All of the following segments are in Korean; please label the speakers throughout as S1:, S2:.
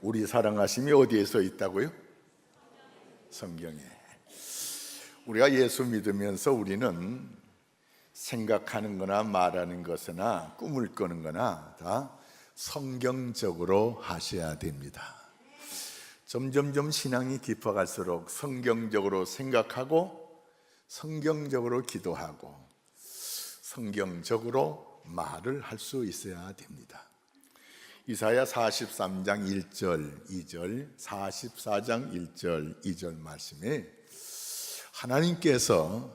S1: 우리 사랑하심이 어디에 써 있다고요? 성경에. 우리가 예수 믿으면서 우리는 생각하는 거나 말하는 것이나 꿈을 꾸는 거나 다 성경적으로 하셔야 됩니다. 점점점 신앙이 깊어갈수록 성경적으로 생각하고 성경적으로 기도하고 성경적으로 말을 할 수 있어야 됩니다. 이사야 43장 1절 2절 44장 1절 2절 말씀에 하나님께서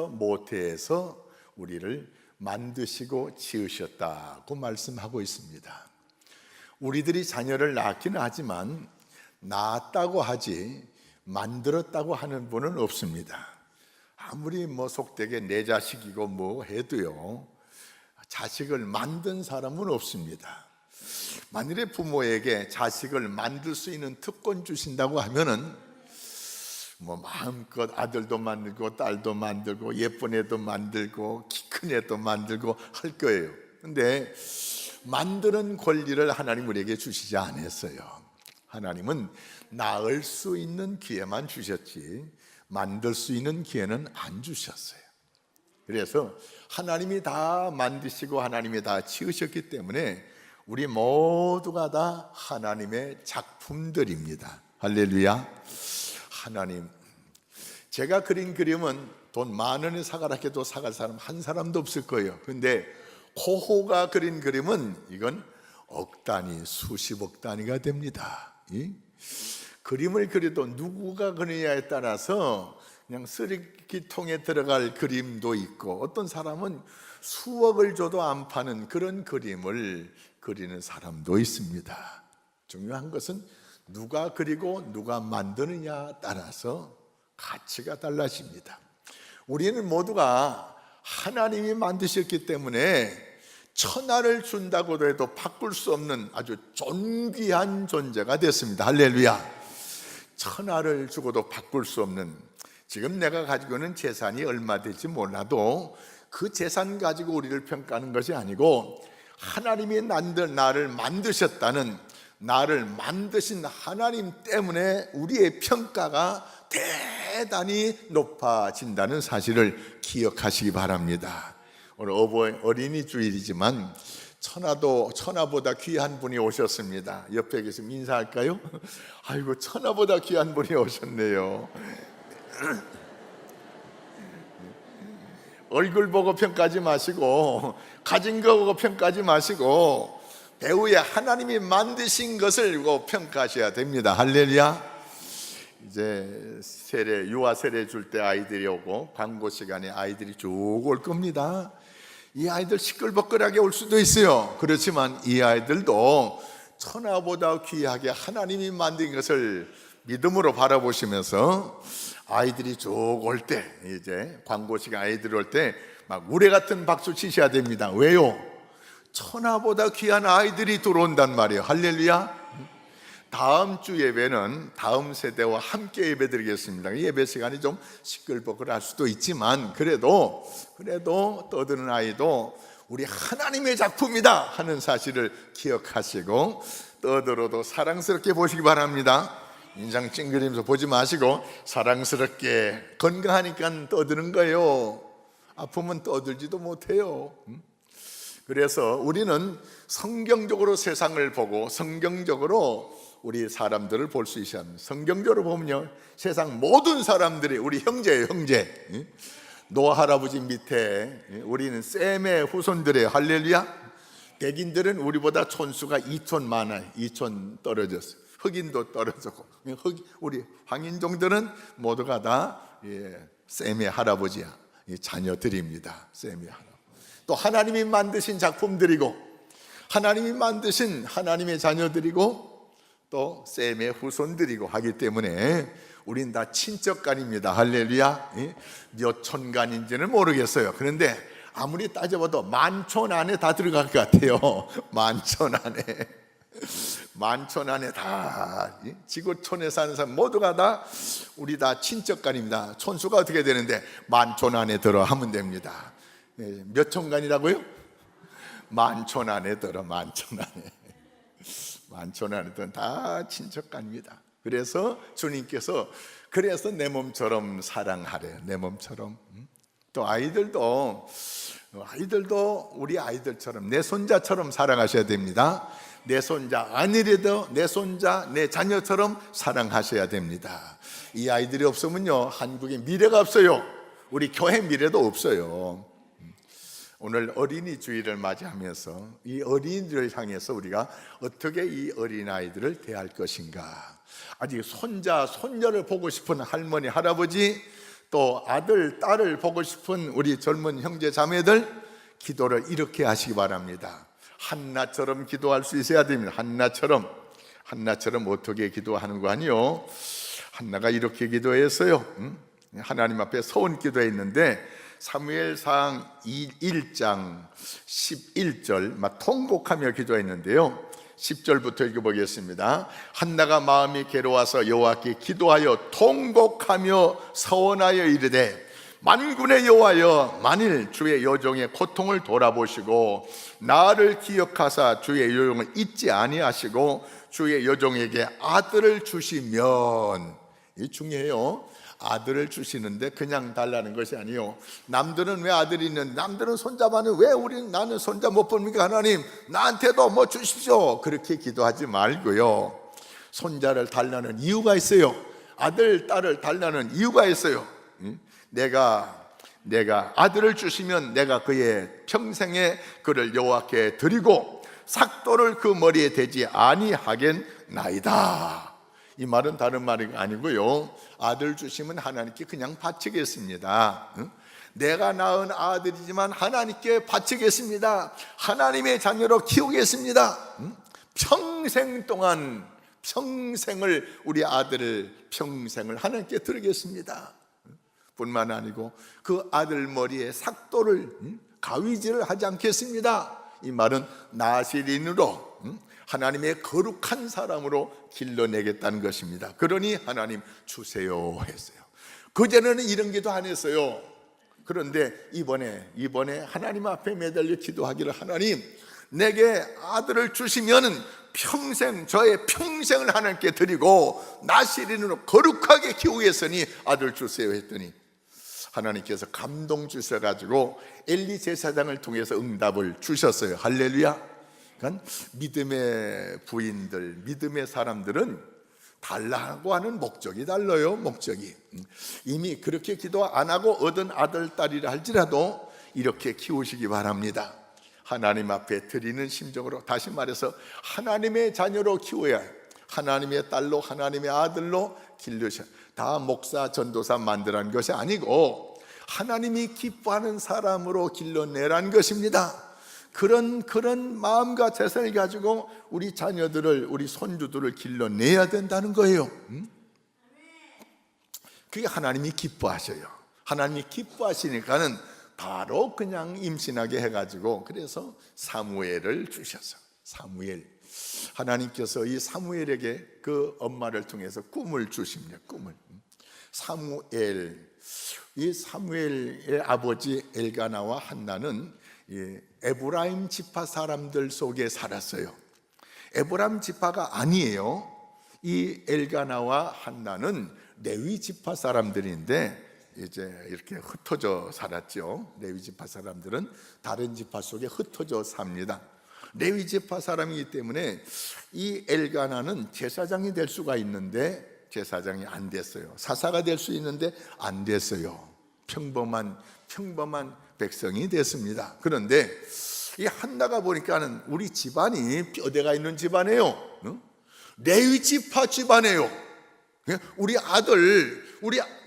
S1: 모태에서 우리를 만드시고 지으셨다고 말씀하고 있습니다. 우리들이 자녀를 낳기는 하지만 낳았다고 하지 만들었다고 하는 분은 없습니다. 아무리 속되게 내 자식이고 뭐 해도요, 자식을 만든 사람은 없습니다. 만일에 부모에게 자식을 만들 수 있는 특권 주신다고 하면은 마음껏 아들도 만들고 딸도 만들고 예쁜 애도 만들고 키 큰 애도 만들고 할 거예요. 근데 만드는 권리를 하나님 우리에게 주시지 않았어요. 하나님은 낳을 수 있는 기회만 주셨지 만들 수 있는 기회는 안 주셨어요. 그래서 하나님이 다 만드시고 하나님이 다 지으셨기 때문에 우리 모두가 다 하나님의 작품들입니다. 할렐루야. 하나님, 제가 그린 그림은 돈 10,000원에 사가라 해도 사갈 사람 한 사람도 없을 거예요. 근데 고호가 그린 그림은 이건 억 단위, 수십억 단위가 됩니다. 그림을 그려도 누구가 그리냐에 따라서 그냥 쓰레기통에 들어갈 그림도 있고, 어떤 사람은 수억을 줘도 안 파는 그런 그림을 그리는 사람도 있습니다. 중요한 것은 누가 그리고 누가 만드느냐에 따라서 가치가 달라집니다. 우리는 모두가 하나님이 만드셨기 때문에 천하를 준다고도 해도 바꿀 수 없는 아주 존귀한 존재가 됐습니다. 할렐루야. 천하를 주고도 바꿀 수 없는, 지금 내가 가지고 있는 재산이 얼마 될지 몰라도 그 재산 가지고 우리를 평가하는 것이 아니고 하나님이 나를 만드셨다는, 나를 만드신 하나님 때문에 우리의 평가가 대단히 높아진다는 사실을 기억하시기 바랍니다. 오늘 어린이 주일이지만 천하보다 귀한 분이 오셨습니다. 옆에 계시면 인사할까요? 아이고, 천하보다 귀한 분이 오셨네요. 얼굴 보고 평가하지 마시고 가진 거 보고 평가하지 마시고 배우의 하나님이 만드신 것을 평가하셔야 됩니다. 할렐루야. 이제 유아 세례 줄 때 아이들이 오고 광고 시간에 아이들이 쭉 올 겁니다. 이 아이들 시끌벅글하게 올 수도 있어요. 그렇지만 이 아이들도 천하보다 귀하게 하나님이 만든 것을 믿음으로 바라보시면서 아이들이 쭉 올 때, 이제 광고 시간 아이들이 올 때 막 우레 같은 박수 치셔야 됩니다. 왜요? 천하보다 귀한 아이들이 들어온단 말이에요. 할렐루야. 다음 주 예배는 다음 세대와 함께 예배 드리겠습니다. 예배 시간이 좀 시끌벅글할 수도 있지만 그래도 떠드는 아이도 우리 하나님의 작품이다 하는 사실을 기억하시고 떠들어도 사랑스럽게 보시기 바랍니다. 인상 찡그리면서 보지 마시고 사랑스럽게, 건강하니까 떠드는 거예요. 아프면 떠들지도 못해요. 그래서 우리는 성경적으로 세상을 보고 성경적으로 우리 사람들을 볼 수 있어야 합니다. 성경적으로 보면요, 세상 모든 사람들이 우리 형제예요, 형제. 노아 할아버지 밑에 우리는 셈의 후손들이에요. 할렐루야. 백인들은 우리보다 촌수가 2촌 많아요. 2촌 떨어졌어요. 흑인도 떨어졌고, 우리 황인종들은 모두가 다 셈의 할아버지야, 자녀들입니다. 셈의 할아버지. 또 하나님이 만드신 작품들이고 하나님이 만드신 하나님의 자녀들이고 또 셈의 후손들이고 하기 때문에 우린 다 친척간입니다. 할렐루야. 몇 촌간인지는 모르겠어요. 그런데 아무리 따져봐도 만촌 안에 다 들어갈 것 같아요. 만촌 안에 다 지구촌에 사는 사람 모두가 다 우리 다 친척간입니다. 촌수가 어떻게 되는데 만촌 안에 들어 하면 됩니다. 몇 촌간이라고요? 만촌 안에 들어, 만촌 안에. 많지는 않았던 다 친척간입니다. 그래서 주님께서 그래서 내 몸처럼 사랑하래요. 내 몸처럼. 또 아이들도 우리 아이들처럼 내 손자처럼 사랑하셔야 됩니다. 내 손자 아니래도 내 손자 내 자녀처럼 사랑하셔야 됩니다. 이 아이들이 없으면요 한국의 미래가 없어요. 우리 교회 미래도 없어요. 오늘 어린이 주일을 맞이하면서 이 어린이들을 향해서 우리가 어떻게 이 어린아이들을 대할 것인가, 아직 손자 손녀를 보고 싶은 할머니 할아버지, 또 아들 딸을 보고 싶은 우리 젊은 형제 자매들, 기도를 이렇게 하시기 바랍니다. 한나처럼 기도할 수 있어야 됩니다. 한나처럼 어떻게 기도하는 거 아니요? 한나가 이렇게 기도했어요. 하나님 앞에 서원 기도했는데 사무엘상 1장 11절 막 통곡하며 기도했는데요, 10절부터 읽어보겠습니다. 한나가 마음이 괴로워서 여호와께 기도하여 통곡하며 서원하여 이르되, 만군의 여호와여, 만일 주의 여종의 고통을 돌아보시고 나를 기억하사 주의 여종을 잊지 아니하시고 주의 여종에게 아들을 주시면, 이 중요해요. 아들을 주시는데 그냥 달라는 것이 아니요, 남들은 왜 아들이 있는데, 남들은 손자 많은데 왜 나는 손자 못 봅니까? 하나님 나한테도 뭐 주십시오, 그렇게 기도하지 말고요, 손자를 달라는 이유가 있어요. 아들 딸을 달라는 이유가 있어요. 내가 아들을 주시면 내가 그의 평생에 그를 여호와께 드리고 삭도를 그 머리에 대지 아니하겠나이다. 이 말은 다른 말이 아니고요, 아들 주시면 하나님께 그냥 바치겠습니다. 내가 낳은 아들이지만 하나님께 바치겠습니다. 하나님의 자녀로 키우겠습니다. 평생 동안 평생을, 우리 아들을 평생을 하나님께 드리겠습니다. 뿐만 아니고 그 아들 머리에 삭도를, 가위질을 하지 않겠습니다. 이 말은 나시린으로, 하나님의 거룩한 사람으로 길러내겠다는 것입니다. 그러니 하나님 주세요 했어요. 그전에는 이런 기도 안 했어요. 그런데 이번에 하나님 앞에 매달려 기도하기를, 하나님 내게 아들을 주시면은 평생, 저의 평생을 하나님께 드리고 나시린으로 거룩하게 키우겠으니 아들 주세요 했더니 하나님께서 감동 주셔가지고 엘리 제사장을 통해서 응답을 주셨어요. 할렐루야. 그러니까 믿음의 부인들, 믿음의 사람들은 달라고 하는 목적이 달라요. 목적이 이미 그렇게 기도 안 하고 얻은 아들 딸이라 할지라도 이렇게 키우시기 바랍니다. 하나님 앞에 드리는 심정으로, 다시 말해서 하나님의 자녀로 키워야 해요. 하나님의 딸로, 하나님의 아들로 길러셔. 다 목사 전도사 만들라는 것이 아니고 하나님이 기뻐하는 사람으로 길러내라는 것입니다. 그런 마음과 재산을 가지고 우리 자녀들을, 우리 손주들을 길러내야 된다는 거예요. 그게 하나님이 기뻐하셔요. 하나님이 기뻐하시니까는 바로 그냥 임신하게 해가지고, 그래서 사무엘을 주셔서, 사무엘, 하나님께서 이 사무엘에게 그 엄마를 통해서 꿈을 주십니다. 꿈을. 사무엘, 이 사무엘의 아버지 엘가나와 한나는 에브라임 지파 사람들 속에 살았어요. 에브라임 지파가 아니에요. 이 엘가나와 한나는 레위 지파 사람들인데 이제 이렇게 흩어져 살았죠. 레위 지파 사람들은 다른 지파 속에 흩어져 삽니다. 레위 지파 사람이기 때문에 이 엘가나는 제사장이 될 수가 있는데 제사장이 안 됐어요. 사사가 될 수 있는데 안 됐어요. 평범한 백성이 됐습니다. 그런데 이 한나가 보니까는 우리 집안이 뼈대가 있는 집안이에요. 레위 지파 집안이에요. 우리 아들,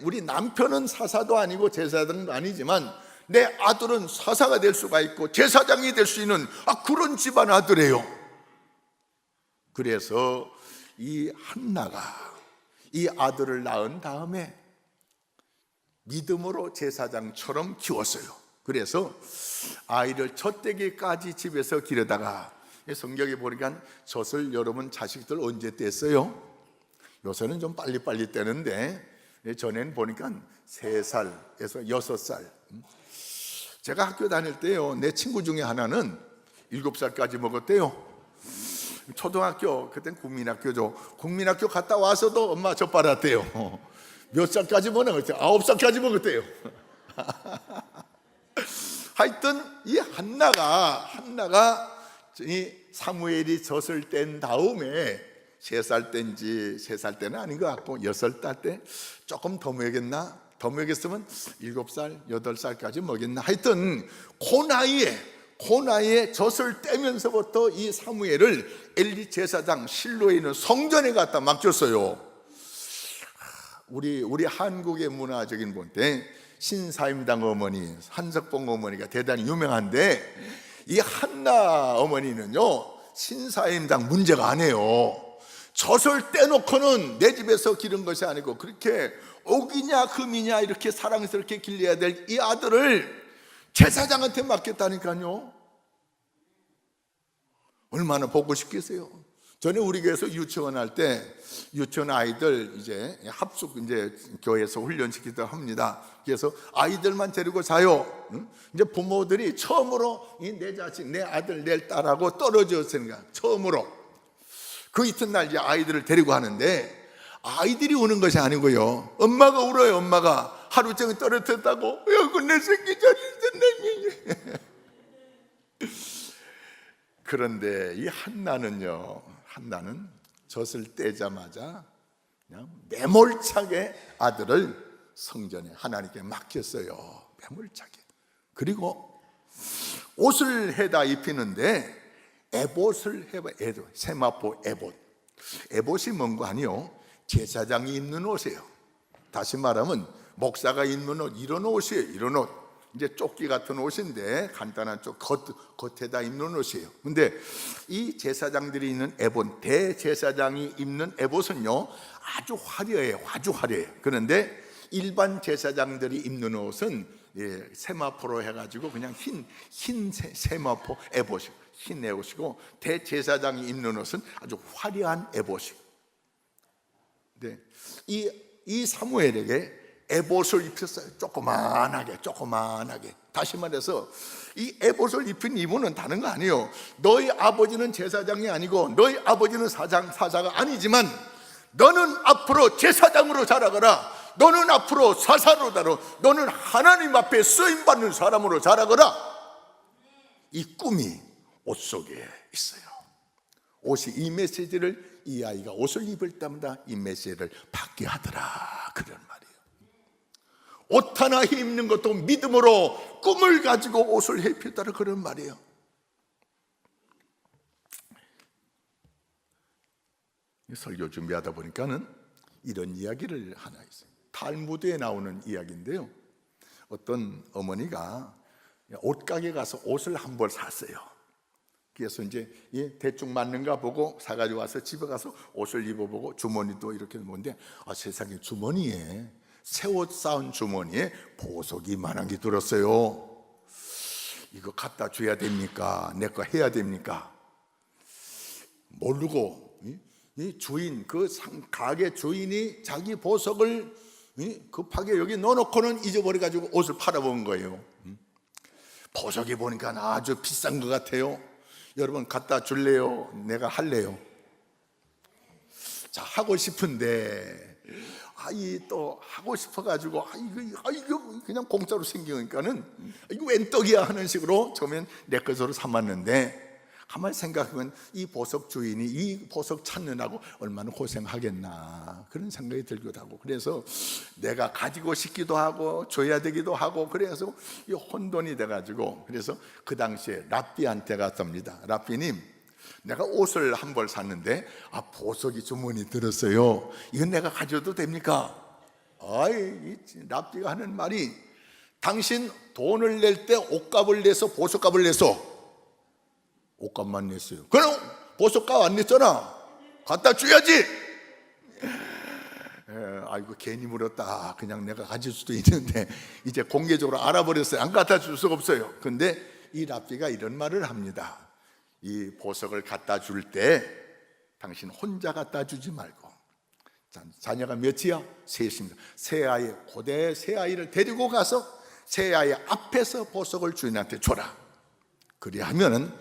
S1: 우리 남편은 사사도 아니고 제사장도 아니지만 내 아들은 사사가 될 수가 있고 제사장이 될 수 있는 그런 집안 아들이에요. 그래서 이 한나가 이 아들을 낳은 다음에 믿음으로 제사장처럼 키웠어요. 그래서 아이를 젖대기까지 집에서 기르다가, 성경에 보니까 젖을 여러분 자식들 언제 뗐어요? 요새는 좀 빨리빨리 떼는데 전에는 보니까 3살에서 6살. 제가 학교 다닐 때요, 내 친구 중에 하나는 7살까지 먹었대요. 초등학교, 그땐 국민학교죠. 국민학교 갔다 와서도 엄마 젓발 왔대요. 몇 살까지 먹었대요? 9살까지 먹었대요. 하여튼 이 한나가 이 사무엘이 젖을 뗀 다음에 3살 땐지 3살 때는 아닌 것 같고 6살 때 조금 더 먹였나? 더 먹였으면 7살, 8살까지 먹였나? 하여튼 그 나이에 젖을 떼면서부터 이 사무엘을 엘리 제사장 실로에 있는 성전에 갖다 맡겼어요. 우리 한국의 문화적인 본때 신사임당 어머니, 한석봉 어머니가 대단히 유명한데, 이 한나 어머니는요 신사임당 문제가 아니에요. 젖을 떼놓고는 내 집에서 기른 것이 아니고 그렇게 옥이냐 금이냐 이렇게 사랑스럽게 길러야 될 이 아들을 제사장한테 맡겼다니까요. 얼마나 보고 싶겠어요. 전에 우리 교회에서 유치원 할 때 유치원 아이들 이제 합숙 이제 교회에서 훈련시키기도 합니다. 그래서 아이들만 데리고 자요. 이제 부모들이 처음으로 내 자식, 내 아들, 내 딸하고 떨어졌으니까 처음으로 그 이튿날 이제 아이들을 데리고 하는데, 아이들이 우는 것이 아니고요, 엄마가 울어요. 엄마가 하루 종일 떨어졌다고. 여기 내 새끼 잘 있었네. 그런데 이 한나는 젖을 떼자마자 그냥 매몰차게 아들을 성전에 하나님께 맡겼어요. 매몰차게. 그리고 옷을 해다 입히는데 에봇을 해봐. 세마포 에봇. 에봇이 뭔 거 아니요, 제사장이 입는 옷이에요. 다시 말하면 목사가 입는 옷, 이런 옷이에요. 이런 옷. 이제 조끼 같은 옷인데 간단한 겉에다 입는 옷이에요. 근데 이 제사장들이 입는 에봇, 대제사장이 입는 에봇은요 아주 화려해요. 아주 화려해요. 그런데 일반 제사장들이 입는 옷은 세마포로 해가지고 그냥 흰 세마포 에봇이고, 흰 에봇이고, 대제사장이 입는 옷은 아주 화려한 에봇이고. 네, 이 사무엘에게 에봇을 입혔어요. 조그만하게. 다시 말해서 이 에봇을 입힌 이유는 다른 거 아니에요. 너희 아버지는 제사장이 아니고 너희 아버지는 사자가 아니지만 너는 앞으로 제사장으로 자라거라. 너는 앞으로 사사로 자라. 너는 하나님 앞에 쓰임받는 사람으로 자라거라. 이 꿈이 옷 속에 있어요. 옷이 이 메시지를, 이 아이가 옷을 입을 때마다 이 메시지를 받게 하더라, 그런 말이에요. 옷 하나 입는 것도 믿음으로 꿈을 가지고 옷을 입혔다라, 그런 말이에요. 설교 준비하다 보니까는 이런 이야기를 하나 있어요. 탈무드에 나오는 이야기인데요, 어떤 어머니가 옷가게 가서 옷을 한 벌 샀어요. 그래서 이제 대충 맞는가 보고 사가지고 와서 집에 가서 옷을 입어보고 주머니도 이렇게 보는데, 세상에, 주머니에 새 옷 쌓은 주머니에 보석이 이만한 게 들었어요. 이거 갖다 줘야 됩니까? 내 거 해야 됩니까? 모르고 이 주인, 그 가게 주인이 자기 보석을 급하게 여기 넣어놓고는 잊어버려가지고 옷을 팔아본 거예요. 보석이 보니까 아주 비싼 것 같아요. 여러분, 갖다 줄래요? 내가 할래요? 자, 하고 싶은데 또 하고 싶어가지고 이거 그냥 공짜로 생기니까는 이거 웬 떡이야 하는 식으로 처음엔 내 것으로 삼았는데, 가만히 생각하면 이 보석 주인이 이 보석 찾느라고 얼마나 고생하겠나, 그런 생각이 들기도 하고, 그래서 내가 가지고 싶기도 하고 줘야 되기도 하고, 그래서 이 혼돈이 돼가지고, 그래서 그 당시에 랍비한테 갔습니다. 랍비님, 내가 옷을 한 벌 샀는데 보석이 주머니 들었어요. 이건 내가 가져도 됩니까? 이 랍비가 하는 말이, 당신 돈을 낼 때 옷값을 내서 보석값을 내서 옷값만 냈어요. 그럼 보석값 안 냈잖아. 갖다 줘야지. 아이고, 괜히 물었다. 그냥 내가 가질 수도 있는데 이제 공개적으로 알아버렸어요. 안 갖다 줄 수가 없어요. 근데 이 랍비가 이런 말을 합니다. 이 보석을 갖다 줄 때 당신 혼자 갖다 주지 말고, 자녀가 몇이야? 셋입니다. 고대 세 아이를 데리고 가서 세 아이 앞에서 보석을 주인한테 줘라. 그리하면은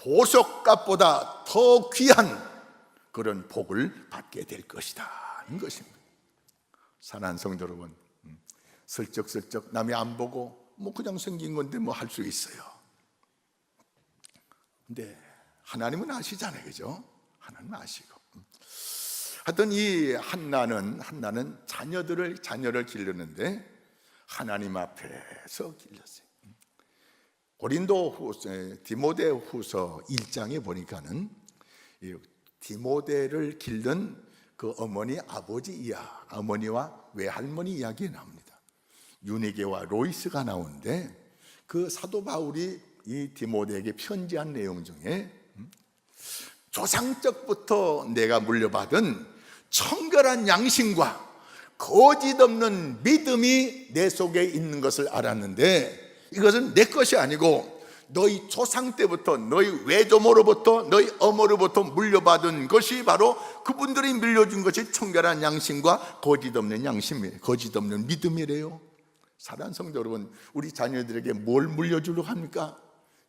S1: 보석값보다 더 귀한 그런 복을 받게 될 것이다 는 것입니다. 사랑하는 성도 여러분, 슬쩍슬쩍 남이 안 보고 뭐 그냥 생긴 건데 뭐 할 수 있어요. 근데 하나님은 아시잖아요, 그죠? 하나님은 아시고. 하여튼 이 한나는 자녀를 기르는데 하나님 앞에서 길렀어요. 디모데후서 1장에 보니까는 디모데를 기른 그 어머니와 외할머니 이야기 나옵니다. 유니게와 로이스가 나오는데 그 사도 바울이 이 디모데에게 편지한 내용 중에 조상적부터 내가 물려받은 청결한 양심과 거짓 없는 믿음이 내 속에 있는 것을 알았는데, 이것은 내 것이 아니고 너희 조상 때부터, 너희 외조모로부터, 너희 어머로부터 물려받은 것이 바로 그분들이 물려준 것이 청결한 양심과 거짓 없는 양심이에요. 거짓 없는 믿음이래요. 사랑하는 성도 여러분, 우리 자녀들에게 뭘 물려주려고 합니까?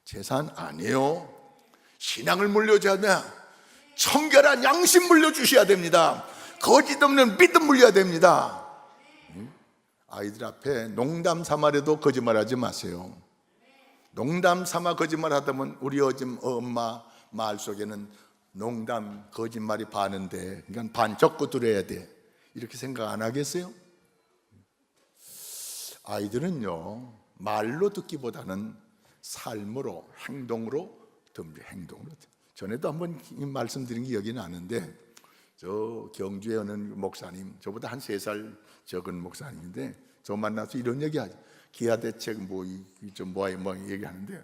S1: 재산 아니에요. 신앙을 물려줘야 돼요. 청결한 양심 물려주셔야 됩니다. 거짓 없는 믿음 물려야 됩니다. 아이들 앞에 농담 삼아라도 거짓말하지 마세요. 농담 삼아 거짓말하다 보면 우리 엄마 말 속에는 농담 거짓말이 반인데, 그러니까 반 적고 들어야 돼, 이렇게 생각 안 하겠어요? 아이들은요, 말로 듣기보다는 삶으로, 행동으로 듭니다. 행동으로. 전에도 한번 말씀드린 기억이 나는데, 저 경주에 어느 목사님, 저보다 한 3살 적은 목사님인데, 저 만나서 이런 얘기하죠. 기아 대책 뭐 얘기하는데,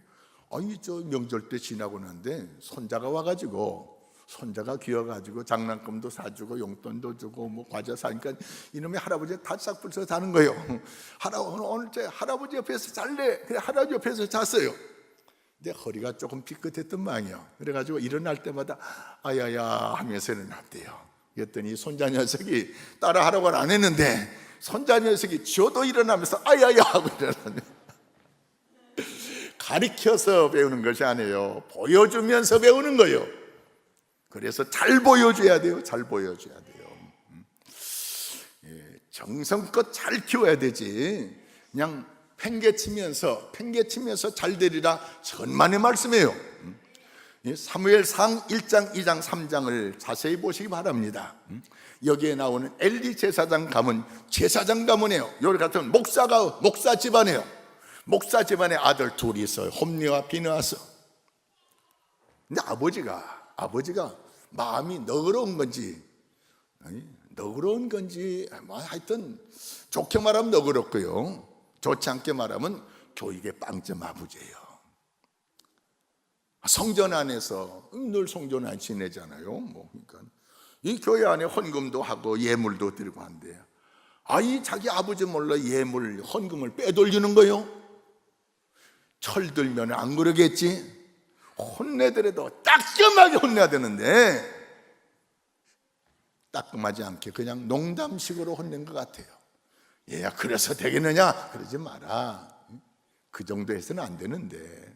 S1: 아니 저 명절 때 지나고 난데 손자가 와가지고, 손자가 귀여가지고 장난감도 사주고 용돈도 주고 뭐 과자 사니까 이놈의 할아버지 다싹 불서 자는 거예요. 오늘 제 할아버지 옆에서 잘래. 그래 할아버지 옆에서 잤어요. 근데 허리가 조금 삐끗했던 모양이에요. 그래가지고 일어날 때마다 아야야 하면서 일어났대요. 그랬더니 손자 녀석이 따라 하라고는 안 했는데, 손자 녀석이 저도 일어나면서 아야야 하고 일어나네. 가리켜서 배우는 것이 아니에요. 보여주면서 배우는 거예요. 그래서 잘 보여줘야 돼요. 잘 보여줘야 돼요. 정성껏 잘 키워야 되지, 그냥 팽개치면서 잘 되리라 천만의 말씀이에요. 사무엘상 1장, 2장, 3장을 자세히 보시기 바랍니다. 여기에 나오는 엘리 제사장 가문, 제사장 가문이에요. 여기 같은 목사 집안이에요. 목사 집안에 아들 둘이 있어요. 홈리와 비느하스. 근데 아버지가 마음이 너그러운 건지 뭐 하여튼 좋게 말하면 너그럽고요, 좋지 않게 말하면 교육의 빵점 아버지예요. 성전 안에서 늘 성전 안에 지내잖아요. 뭐 그러니까 이 교회 안에 헌금도 하고 예물도 드리고 한대요. 이 자기 아버지 몰라 예물 헌금을 빼돌리는 거요. 철들면 안 그러겠지. 혼내더라도 따끔하게 혼내야 되는데 따끔하지 않게 그냥 농담식으로 혼낸 것 같아요. 얘야 그래서 되겠느냐? 그러지 마라. 그 정도 해서는 안 되는데,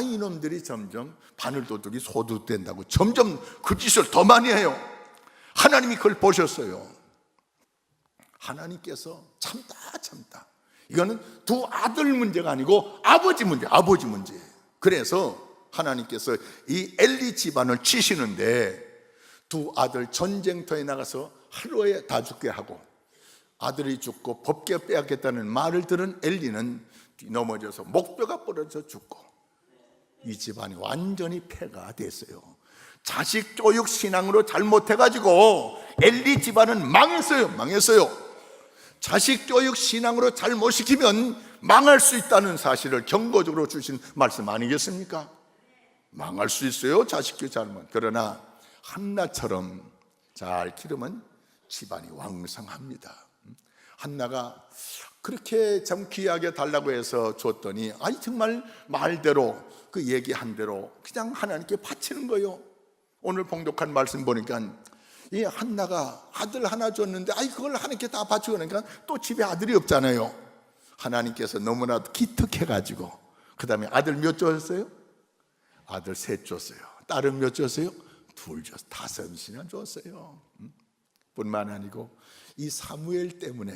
S1: 이놈들이 점점 바늘도둑이 소도된다고 점점 그 짓을 더 많이 해요. 하나님이 그걸 보셨어요. 하나님께서 참다. 이거는 두 아들 문제가 아니고 아버지 문제. 그래서 하나님께서 이 엘리 집안을 치시는데, 두 아들 전쟁터에 나가서 하루에 다 죽게 하고 아들이 죽고 법계 빼앗겠다는 말을 들은 엘리는 넘어져서 목뼈가 부러져 죽고 이 집안이 완전히 폐가 됐어요. 자식 교육 신앙으로 잘못해가지고 엘리 집안은 망했어요. 자식 교육 신앙으로 잘못 시키면 망할 수 있다는 사실을 경고적으로 주신 말씀 아니겠습니까? 망할 수 있어요, 자식 교육 잘못. 그러나 한나처럼 잘 기르면 집안이 왕성합니다. 한나가 그렇게 참 귀하게 달라고 해서 줬더니 정말 말대로 그 얘기한 대로 그냥 하나님께 바치는 거예요. 오늘 봉독한 말씀 보니까 이 한나가 아들 하나 줬는데 그걸 하나님께 다 바치고 그러니까 또 집에 아들이 없잖아요. 하나님께서 너무나도 기특해가지고 그 다음에 아들 몇 줬어요? 아들 셋 줬어요. 딸은 몇 줬어요? 둘 줬어요. 5이나 줬어요. 뿐만 아니고 이 사무엘 때문에,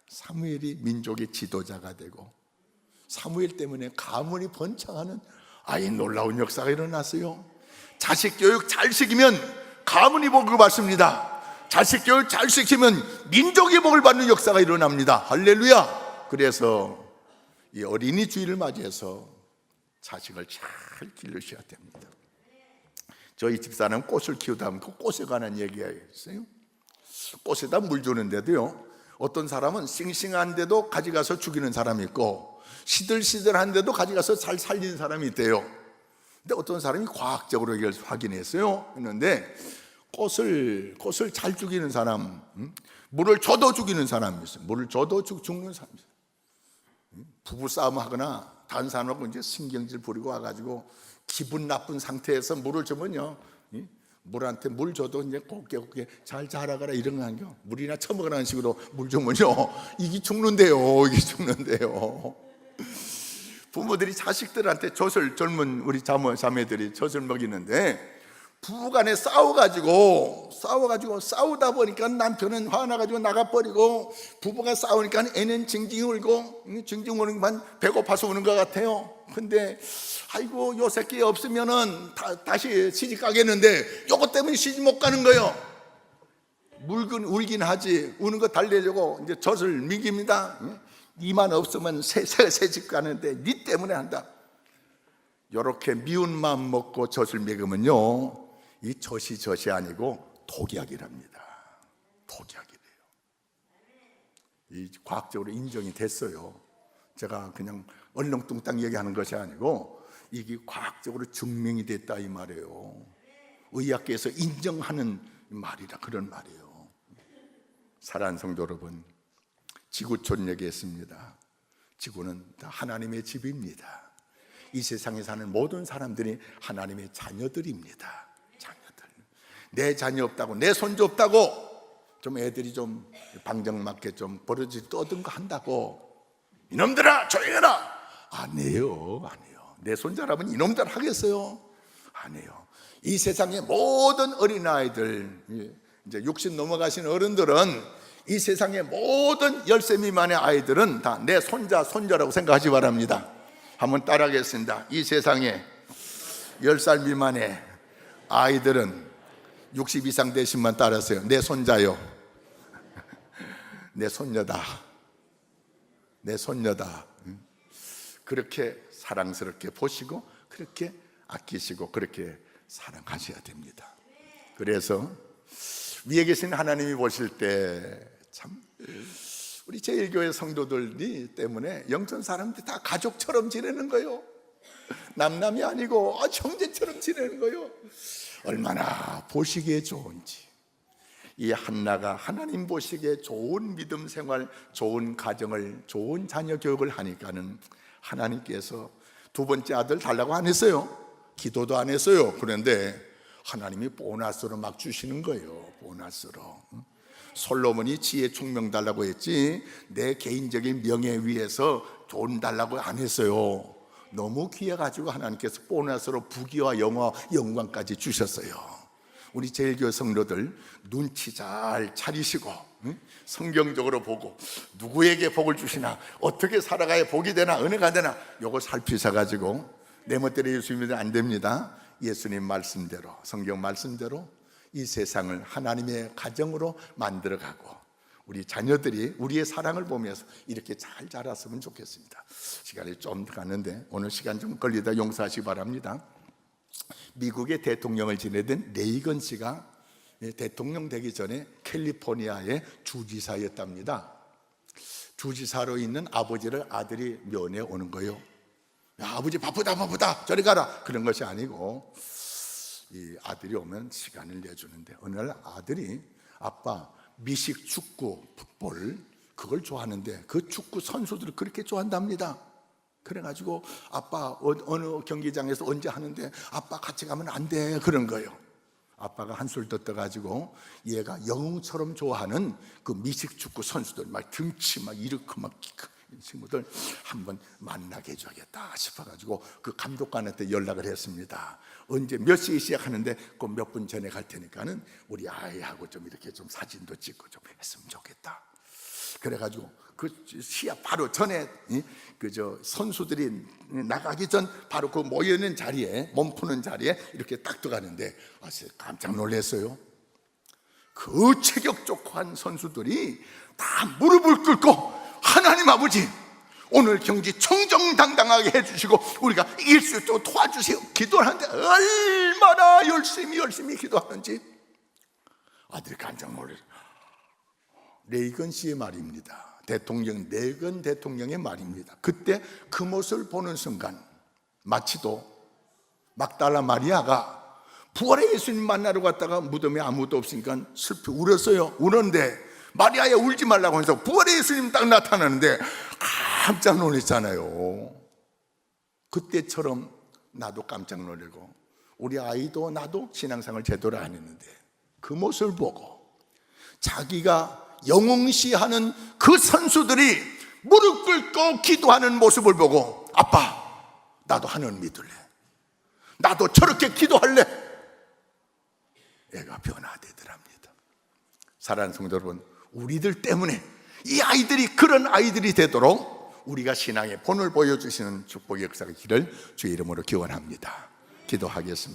S1: 사무엘이 민족의 지도자가 되고 사무엘 때문에 가문이 번창하는 놀라운 역사가 일어났어요. 자식 교육 잘 시키면 가문이 복을 받습니다. 자식 교육 잘 시키면 민족이 복을 받는 역사가 일어납니다. 할렐루야. 그래서 이 어린이 주일을 맞이해서 자식을 잘 기르셔야 됩니다. 저희 집사람은 꽃을 키우다 보면 그 꽃에 관한 얘기가 있어요. 꽃에다 물 주는데도요, 어떤 사람은 싱싱한데도 가져가서 죽이는 사람이 있고 시들시들한데도 가져가서 잘 살리는 사람이 있대요. 근데 어떤 사람이 과학적으로 이걸 확인했어요. 했는데 꽃을 잘 죽이는 사람, 물을 줘도 죽이는 사람이 있어요. 물을 줘도 죽는 사람이 있어요. 부부싸움 하거나 다른 사람하고 이제 신경질 부리고 와가지고 기분 나쁜 상태에서 물을 주면요, 물한테 물 줘도 이제 곱게 잘 자라가라 이런 거 아니요. 물이나 처먹으라는 식으로 물 주면요, 이게 죽는데요. 부모들이 자식들한테 젊은 우리 자매들이 젖을 먹이는데 부부간에 싸우다 보니까 남편은 화나가지고 나가버리고, 부부가 싸우니까 애는 징징 울고 징징 배고파서 우는 것 같아요. 근데 아이고 요 새끼 없으면은 다시 시집 가겠는데 요것 때문에 시집 못 가는 거예요. 울긴 하지 우는 거 달래려고 이제 젖을 먹입니다. 니만 없으면 새집 가는데 니 때문에 한다. 요렇게 미운 마음 먹고 젖을 먹으면요, 이 젖이 아니고 독약이랍니다. 독약이래요. 이 과학적으로 인정이 됐어요. 제가 그냥 얼렁뚱땅 얘기하는 것이 아니고 이게 과학적으로 증명이 됐다 이 말이에요. 의학계에서 인정하는 말이라 그런 말이에요. 사랑하는 성도 여러분, 지구촌 얘기했습니다. 지구는 다 하나님의 집입니다. 이 세상에 사는 모든 사람들이 하나님의 자녀들입니다. 자녀들. 내 자녀 없다고, 내 손주 없다고 좀 애들이 좀 방정맞게 좀 버러지 떠든 거 한다고 이놈들아 조용해라 안 해요. 내 손자라면 이놈들 하겠어요? 안 해요. 이 세상의 모든 어린아이들, 이제 60 넘어가신 어른들은 이 세상의 모든 10세 미만의 아이들은 다 내 손자라고 생각하시 바랍니다. 한번 따라하겠습니다. 이 세상에 10살 미만의 아이들은 60 이상 되신만 따라하세요. 내 손자요. 내 손녀다. 내 손녀다. 그렇게 사랑스럽게 보시고 그렇게 아끼시고 그렇게 사랑하셔야 됩니다. 그래서 위에 계신 하나님이 보실 때 참 우리 제1교회 성도들이 때문에 영천 사람들이 다 가족처럼 지내는 거예요. 남남이 아니고 형제처럼 지내는 거예요. 얼마나 보시기에 좋은지. 이 한나가 하나님 보시기에 좋은 믿음 생활, 좋은 가정을, 좋은 자녀 교육을 하니까는 하나님께서 두 번째 아들 달라고 안 했어요. 기도도 안 했어요. 그런데 하나님이 보너스로 막 주시는 거예요. 보너스로. 솔로몬이 지혜 총명 달라고 했지 내 개인적인 명예 위해서 돈 달라고 안 했어요. 너무 귀해가지고 하나님께서 보너스로 부귀와 영광까지 주셨어요. 우리 제1교회 성도들 눈치 잘 차리시고 성경적으로 보고 누구에게 복을 주시나, 어떻게 살아가야 복이 되나, 은혜가 되나, 요걸 살피셔가지고 내 멋대로 예수님은 안 됩니다. 예수님 말씀대로, 성경 말씀대로 이 세상을 하나님의 가정으로 만들어가고 우리 자녀들이 우리의 사랑을 보면서 이렇게 잘 자랐으면 좋겠습니다. 시간이 좀 갔는데 오늘 시간 좀 걸리다 용서하시기 바랍니다. 미국의 대통령을 지내던 레이건 씨가 대통령 되기 전에 캘리포니아의 주지사였답니다. 주지사로 있는 아버지를 아들이 면회 오는 거예요. 야, 아버지 바쁘다 저리 가라 그런 것이 아니고, 이 아들이 오면 시간을 내주는데 어느 날 아들이 아빠 미식 축구 풋볼 그걸 좋아하는데 그 축구 선수들을 그렇게 좋아한답니다. 그래가지고 아빠 어느 경기장에서 언제 하는데 아빠 같이 가면 안 돼 그런 거예요. 아빠가 한술 떴어가지고 얘가 영웅처럼 좋아하는 그 미식 축구 선수들 막 등치 막 이렇게 막 친구들 한번 만나게 해줘야겠다 싶어가지고 그 감독관한테 연락을 했습니다. 언제 몇 시에 시작하는데 그 몇 분 전에 갈 테니까는 우리 아이하고 좀 이렇게 좀 사진도 찍고 좀 했으면 좋겠다. 그래가지고 그 시합 바로 전에 그저 선수들이 나가기 전 바로 그 모여있는 자리에, 몸 푸는 자리에 이렇게 딱 들어가는데 깜짝 놀랐어요. 그 체격 좋고 한 선수들이 다 무릎을 꿇고 하나님 아버지, 오늘 경기 청정당당하게 해주시고 우리가 이길 수 있도록 도와주세요 기도를 하는데 얼마나 열심히 기도하는지 아들이 깜짝 놀랐어요. 레이건 씨의 말입니다. 대통령 레이건 대통령의 말입니다. 그때 그 모습을 보는 순간 마치도 막달라 마리아가 부활의 예수님 만나러 갔다가 무덤에 아무도 없으니까 슬피 울었어요. 우는데 마리아야 울지 말라고 해서 부활의 예수님 딱 나타나는데 깜짝 놀랐잖아요. 그때처럼 나도 깜짝 놀라고 우리 아이도 나도 신앙생활 제대로 안 했는데 그 모습을 보고 자기가 영웅시하는 그 선수들이 무릎 꿇고 기도하는 모습을 보고 아빠 나도 하나님 믿을래, 나도 저렇게 기도할래. 애가 변화되더랍니다. 사랑하는 성도 여러분, 우리들 때문에 이 아이들이 그런 아이들이 되도록 우리가 신앙의 본을 보여주시는 축복의 역사가 기를 주의 이름으로 기원합니다. 기도하겠습니다.